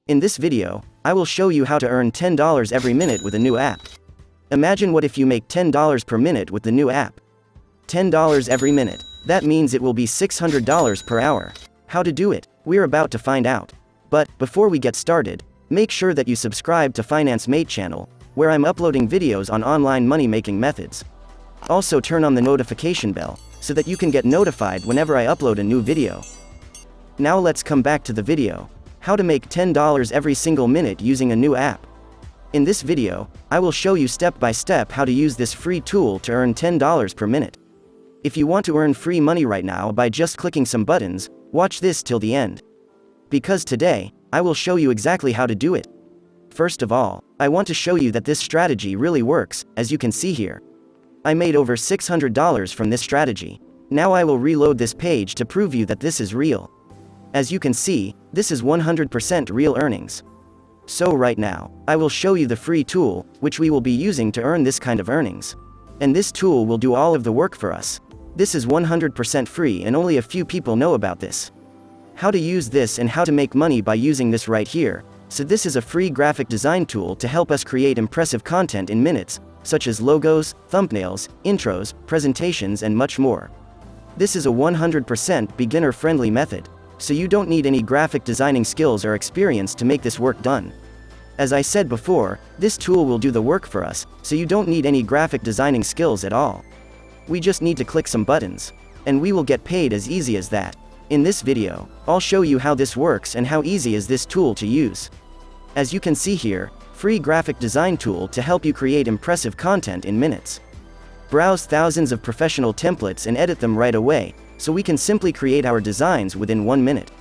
In this video, I will show you how to earn $10 every minute with a new app. Imagine what if you make $10 per minute with the new app. $10 every minute. That means it will be $600 per hour. How to do it? We're about to find out. But, before we get started, make sure that you subscribe to Finance Mate channel, where I'm uploading videos on online money-making methods. Also turn on the notification bell, so that you can get notified whenever I upload a new video. Now let's come back to the video. How to make $10 every single minute using a new app. In this video, I will show you step by step how to use this free tool to earn $10 per minute. If you want to earn free money right now by just clicking some buttons, watch this till the end. Because today, I will show you exactly how to do it. First of all, I want to show you that this strategy really works, as you can see here. I made over $600 from this strategy. Now I will reload this page to prove you that this is real. As you can see, this is 100% real earnings. So right now, I will show you the free tool, which we will be using to earn this kind of earnings. And this tool will do all of the work for us. This is 100% free and only a few people know about this. How to use this and how to make money by using this right here. So this is a free graphic design tool to help us create impressive content in minutes, such as logos, thumbnails, intros, presentations and much more. This is a 100% beginner-friendly method. So you don't need any graphic designing skills or experience to make this work done. As I said before, this tool will do the work for us, so you don't need any graphic designing skills at all. We just need to click some buttons, and we will get paid as easy as that. In this video, I'll show you how this works and how easy is this tool to use. As you can see here, free graphic design tool to help you create impressive content in minutes. Browse thousands of professional templates and edit them right away, so we can simply create our designs within 1 minute.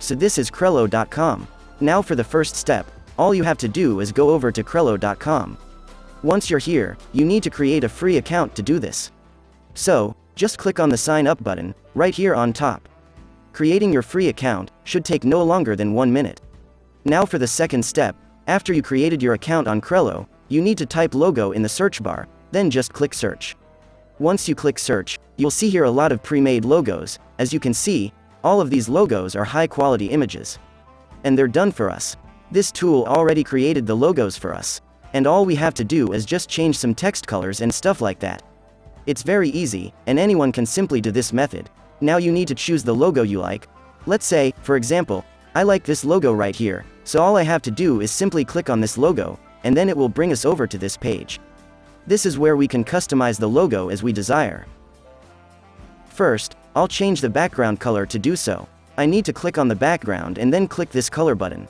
So this is Crello.com. Now for the first step, all you have to do is go over to Crello.com. Once you're here, you need to create a free account to do this. So, just click on the sign up button, right here on top. Creating your free account should take no longer than 1 minute. Now for the second step, after you created your account on Crello, you need to type logo in the search bar, then just click search. Once you click search, you'll see here a lot of pre-made logos. As you can see, all of these logos are high-quality images. And they're done for us. This tool already created the logos for us. And all we have to do is just change some text colors and stuff like that. It's very easy, and anyone can simply do this method. Now you need to choose the logo you like. Let's say, for example, I like this logo right here, so all I have to do is simply click on this logo, and then it will bring us over to this page. This is where we can customize the logo as we desire. First, I'll change the background color to do so. I need to click on the background and then click this color button.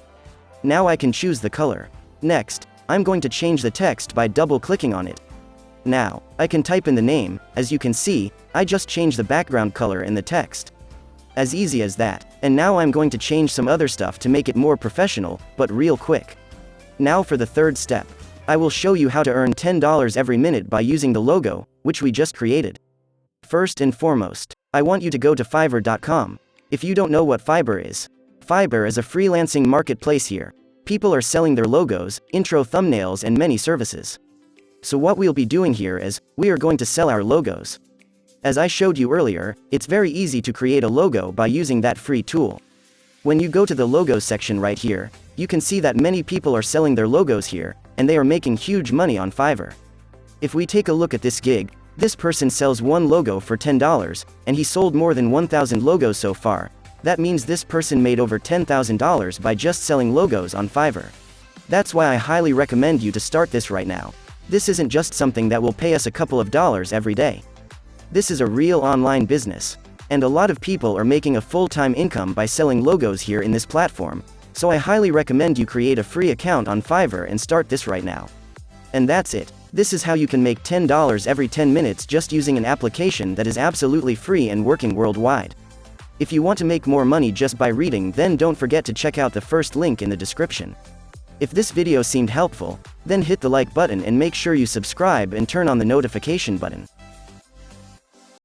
Now I can choose the color. Next, I'm going to change the text by double-clicking on it. Now, I can type in the name. As you can see, I just changed the background color and the text. As easy as that. And now I'm going to change some other stuff to make it more professional, but real quick. Now for the third step. I will show you how to earn $10 every minute by using the logo, which we just created. First and foremost, I want you to go to Fiverr.com. If you don't know what Fiverr is a freelancing marketplace here. People are selling their logos, intro thumbnails and many services. So what we'll be doing here is, we are going to sell our logos. As I showed you earlier, it's very easy to create a logo by using that free tool. When you go to the logos section right here, you can see that many people are selling their logos here, and they are making huge money on Fiverr. If we take a look at this gig, this person sells one logo for $10, and he sold more than 1,000 logos so far. That means this person made over $10,000 by just selling logos on Fiverr. That's why I highly recommend you to start this right now. This isn't just something that will pay us a couple of dollars every day. This is a real online business. And a lot of people are making a full-time income by selling logos here in this platform. So I highly recommend you create a free account on Fiverr and start this right now. And that's it. This is how you can make $10 every 10 minutes just using an application that is absolutely free and working worldwide. If you want to make more money just by reading, then don't forget to check out the first link in the description. If this video seemed helpful, then hit the like button and make sure you subscribe and turn on the notification button.